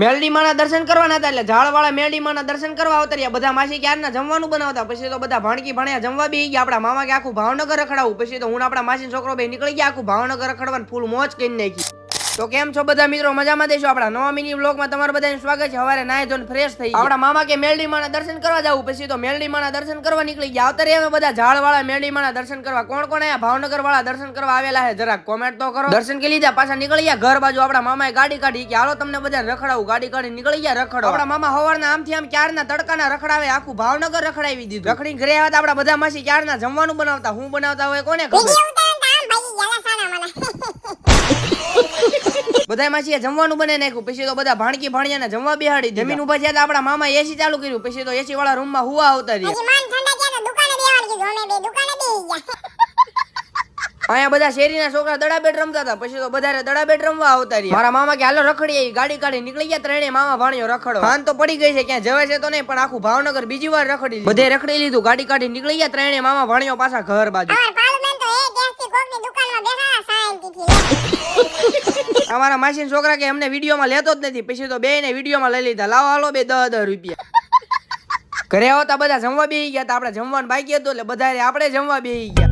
મેલડી માના દર્શન કરવાના હતા એટલે ઝાડવાળા મેલડી માના દર્શન કરવા આવતા રહ્યા. બધા માસી ક્યારના જમવાનું બનાવતા. પછી તો બધા ભાણકી ભાણ્યા જમવા બેસી ગયા. આપણા મામા કે આખું ભાવનગર રખડાવું. પછી તો હું આપણા માસી છોકરો બે નીકળી ગયા આખું ભાવનગર રખડવાનું ફૂલ મોજ કરી નાખી. તો કેમ છો બધા મિત્રો, મજામાં દેશો? આપણા નવા મિની વ્લોગમાં તમારું બધાનું સ્વાગત છે. સવારે નાહી ધોઈને ફ્રેશ થઈ આપણા મામા કે મેલડી માના દર્શન કરવા જવું. પછી તો મેલડી માના દર્શન કરવા નીકળી ગયા. આવતા રહ્યા બધા ઝાડવાળા મેલડી માના દર્શન કરવા. કોણ કોણ અહીંયા ભાવનગર વાળા દર્શન કરવા આવેલા છે જરાક કોમેન્ટ તો કરો. દર્શન કરી લીધા, પાછા નીકળી ગયા ઘર બાજુ. આપણા મામાએ ગાડી કાઢી કે હાલો તમને બધા રખડાવું. ગાડી કાઢી નીકળી ગયા રખડો. આપણા મામા હવારના આમથી આમ ક્યારના તડકાના રખડાવે, આખું ભાવનગર રખડાવી દીધું. રખડીને ઘરે આવ્યા આપણા બધા માસી ક્યારના જમવાનું બનાવતા. હું બનાવતા હોય કોને ખબર. બધા માસીએ જમવાનું બનાવી નાખ્યું. પછી તો બધા ભાણકી ભાણિયાને જમવા બેહાડી જમીન ઉભા થયા. આપણા મામા એસી ચાલુ કર્યું. પછી તો એસી વાળા રૂમમાં હુવા આવતા રહ્યા. અહીંયા બધા શેરીના છોકરા દડાબેટ રમતા હતા. પછી તો બધા દડાબેટ રમવા આવતા રહ્યા. મારા મામા કે હાલો રખડીએ. ગાડી કાઢી નીકળી ગયા. ત્રણે મામા ભાણિયો રખડો. ખાન તો પડી ગઈ છે, ક્યાં જવાય છે તો નહીં, પણ આખું ભાવનગર બીજી વાર રખડી લીધું. બધે રખડી લીધું. ગાડી કાઢી નીકળી ગયા. ત્રણે મામા ભાણિયો પાછા ઘર બાજુ. અમારા માસી છોકરા કે અમને વિડીયોમાં લેતો જ નથી. પછી તો બે ને વિડીયોમાં લઈ લીધા. લાવો હાલો બે 10 રૂપિયા. ઘરે આવતા બધા જમવા બેસી ગયા. આપણે જમવાનું બાકી હતું એટલે બધા આપણે જમવા બેસી ગયા.